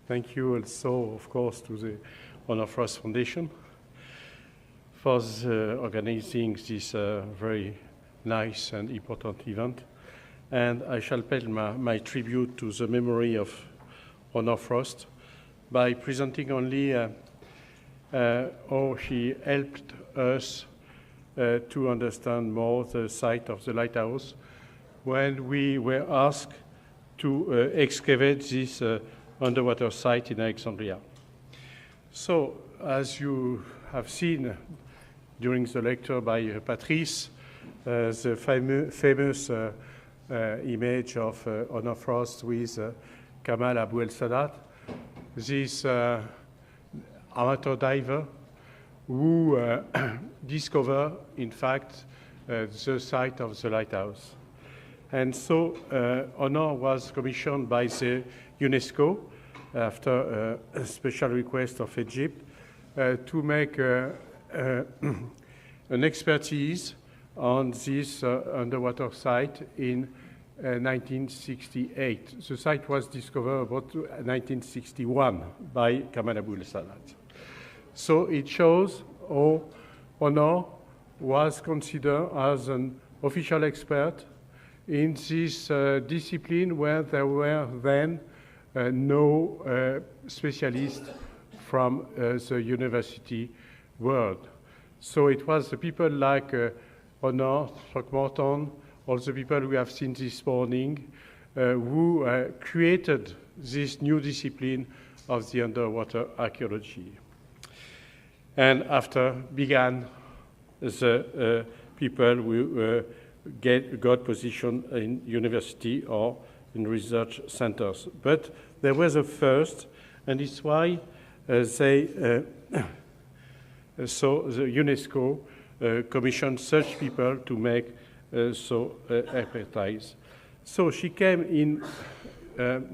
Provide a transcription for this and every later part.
Thank you also, of course, to the Honor Frost Foundation for organizing this very nice and important event. And I shall pay my tribute to the memory of Honor Frost by presenting only how she helped us to understand more the site of the lighthouse when we were asked to excavate this underwater site in Alexandria. So, as you have seen during the lecture by Patrice, the famous image of Honor Frost with Kamal Abu El Sadat, this amateur diver who discovered, in fact, the site of the lighthouse. And so Honor was commissioned by the UNESCO after a special request of Egypt to make an expertise on this underwater site in 1968. The site was discovered about 1961 by Kamal Abu El Sadat. So it shows how Honor was considered as an official expert in this discipline where there were then no specialists from the university world. So it was the people like Honor, Throckmorton, all the people we have seen this morning who created this new discipline of the underwater archaeology. And after began the people who got position in university or in research centers. But there was a first, and it's why so the UNESCO commissioned such people to make expertise. So she came in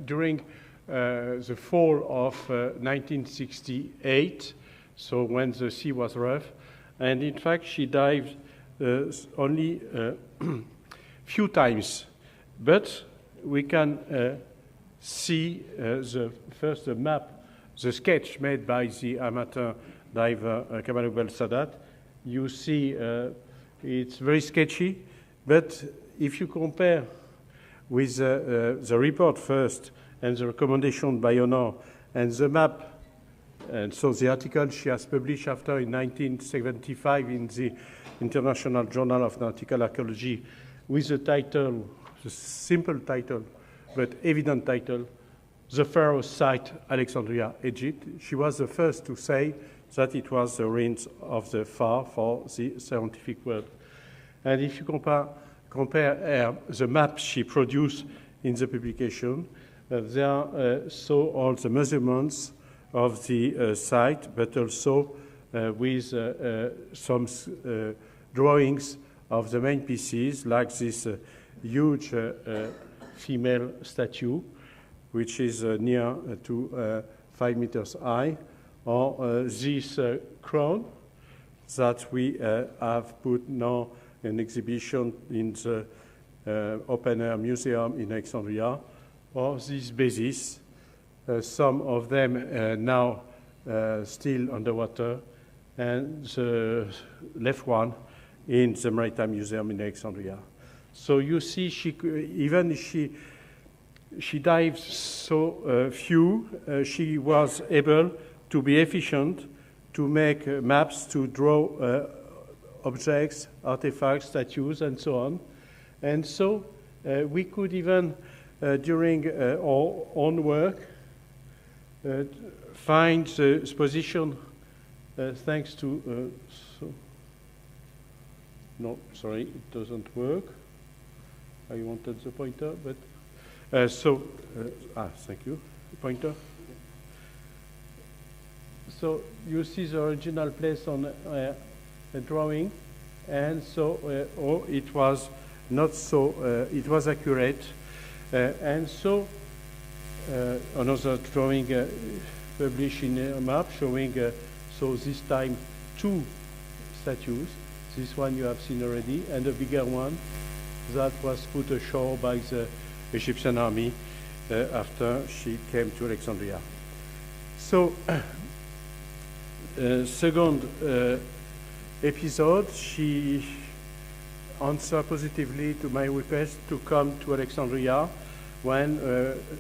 during the fall of 1968, so when the sea was rough, and in fact she dived only few times, but we can see the map, the sketch made by the amateur diver Kamal Abu El Sadat. You see it's very sketchy, but if you compare with the report first and the recommendation by Honor and the map, and so the article she has published after in 1975 in the International Journal of Nautical Archaeology with the title, the simple title, but evident title, The Pharaoh Site, Alexandria, Egypt. She was the first to say that it was the ruins of the pharaoh for the scientific world. And if you compare the maps she produced in the publication, there saw all the measurements of the site, but also with some drawings of the main pieces, like this huge female statue, which is near to 5 meters high, or this crown that we have put now in exhibition in the open-air museum in Alexandria, or these bases, some of them now still underwater, and the left one in the Maritime Museum in Alexandria. So you see, she dives so few, she was able to be efficient, to make maps, to draw objects, artifacts, statues, and so on. And so we could even, during our own work, find the position thanks to, no, sorry, it doesn't work. I wanted the pointer, but, thank you, pointer. So you see the original place on a drawing, and so, it was not so, it was accurate, and so another drawing published in a map showing, so this time 2 statues. This one you have seen already, and a bigger one that was put ashore by the Egyptian army after she came to Alexandria. So, second episode, she answered positively to my request to come to Alexandria when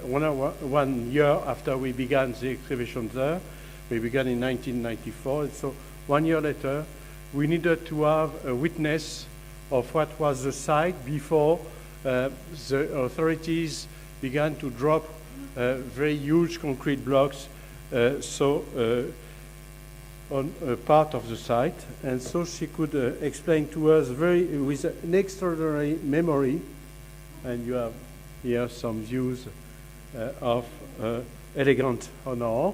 1 year after we began the excavation there. We began in 1994, and so 1 year later, we needed to have a witness of what was the site before the authorities began to drop very huge concrete blocks on a part of the site. And so she could explain to us with an extraordinary memory, and you have here some views of elegant honor.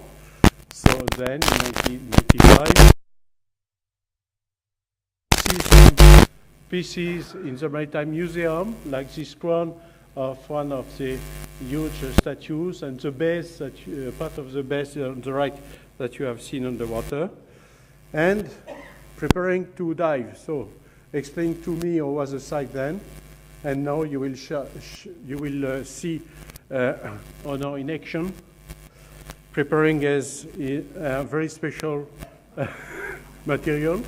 So then in 1995, see some pieces in the Maritime Museum, like this crown of one of the huge statues, and the base, part of the base on the right that you have seen underwater, and preparing to dive. So explain to me how was the site then, and now you will see honor in action, preparing as a very special material.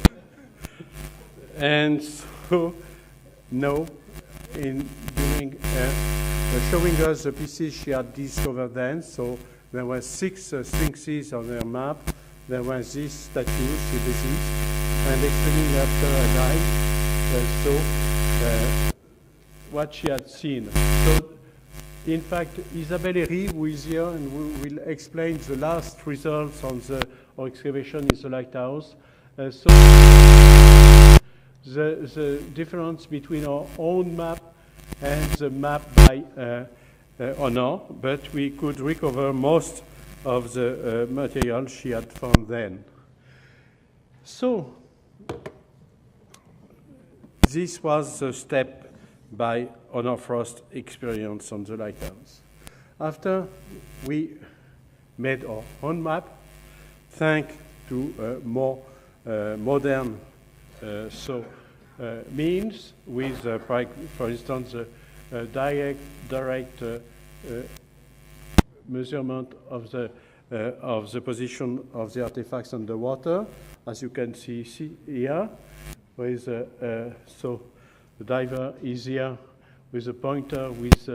And so now, showing us the pieces she had discovered then. So there were 6 sphinxes on her map. There was this statue she visits, and explaining after a dive what she had seen. So, in fact, Isabelle Herry, who is here and who will explain the last results on our excavation in the Lighthouse. So the difference between our own map and the map by honor, but we could recover most of the material she had found then. So this was the step by Honor Frost experience on the Lighthouse. After we made our own map, thanks to more modern means with, for instance, direct measurement of the position of the artifacts underwater, as you can see here. With, so the diver is here with a pointer with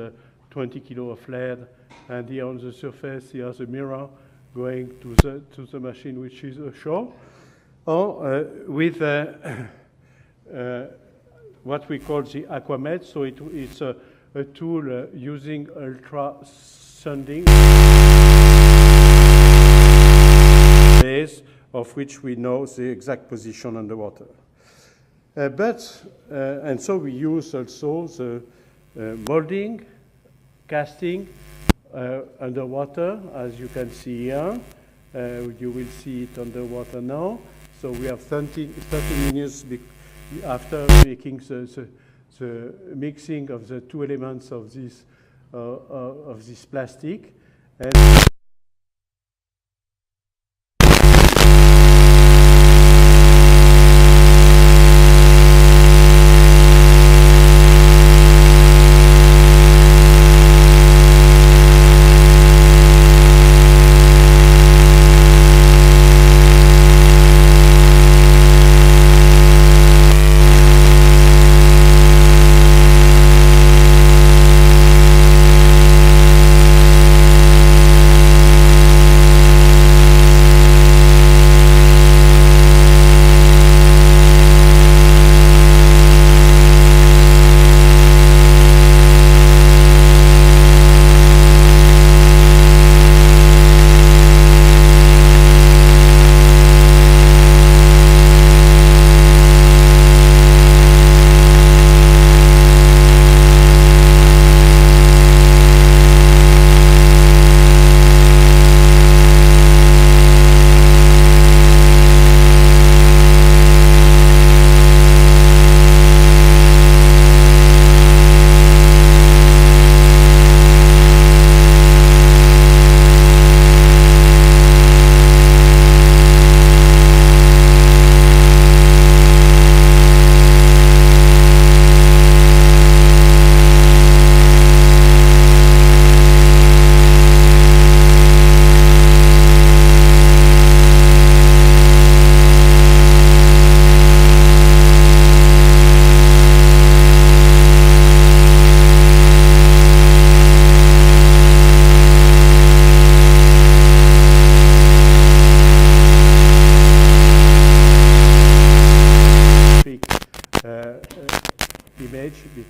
20 kilo of lead, and here on the surface he has a mirror going to the machine which is ashore, or with what we call the Aquamed. So it's a tool using ultra-sounding base, of which we know the exact position underwater. And so we use also the molding, casting underwater, as you can see here. You will see it underwater now. So we have 30 minutes after making the mixing of the 2 elements of this plastic. And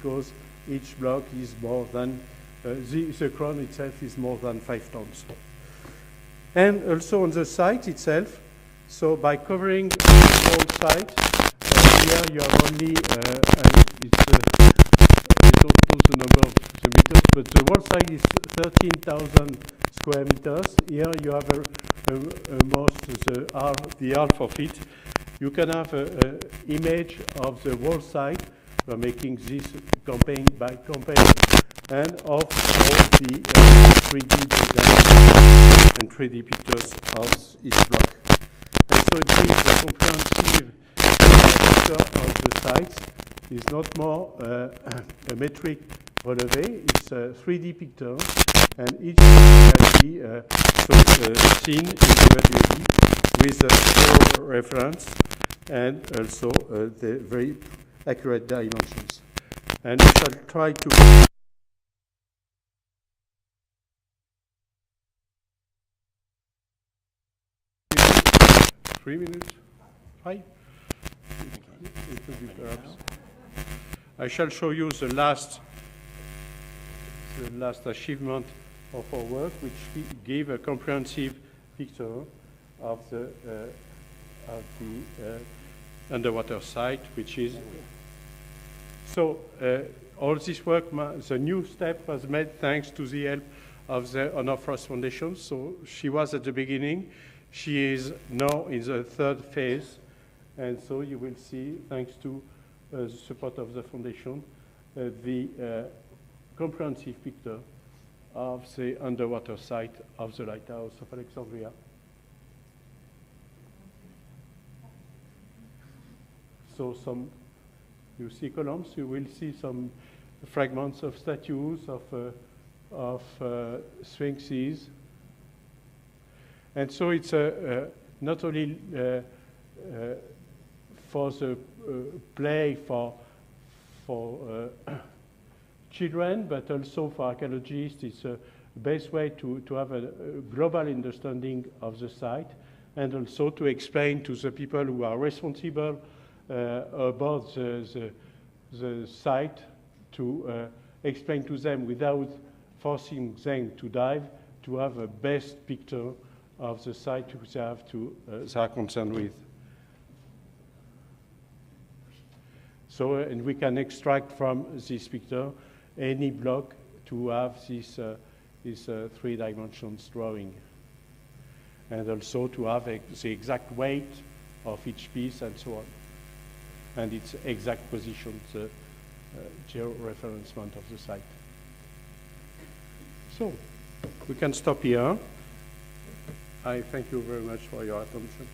because each block is more than, the crown itself is more than 5 tons. And also on the site itself, so by covering the whole site, here you have only, I don't know the number of the meters, but the whole site is 13,000 square meters. Here you have almost the half of it. You can have an image of the whole site. We're making this campaign by campaign, and of all the 3D design and 3D pictures of each block. And so it gives a comprehensive picture of the sites. It's not more a metric relevé, it's a 3D picture, and each can be seen individually with a reference and also the very accurate dimensions. And we shall try to 3 minutes? 5? It will be perhaps. I shall show you the last achievement of our work, which gave a comprehensive picture of the underwater site, which is. So all this work, the new step was made thanks to the help of the Honor Frost Foundation. So she was at the beginning. She is now in the 3rd phase. And so you will see, thanks to the support of the foundation, the comprehensive picture of the underwater site of the Lighthouse of Alexandria. So you see columns, you will see some fragments of statues, of sphinxes. And so it's not only for the play for children, but also for archaeologists. It's a best way to have a global understanding of the site, and also to explain to the people who are responsible about the site, to explain to them without forcing them to dive, to have a best picture of the site which they are concerned with. So, and we can extract from this picture any block to have this 3 dimensions drawing, and also to have the exact weight of each piece and so on, and its exact position, the geo-referencement of the site. So we can stop here. I thank you very much for your attention.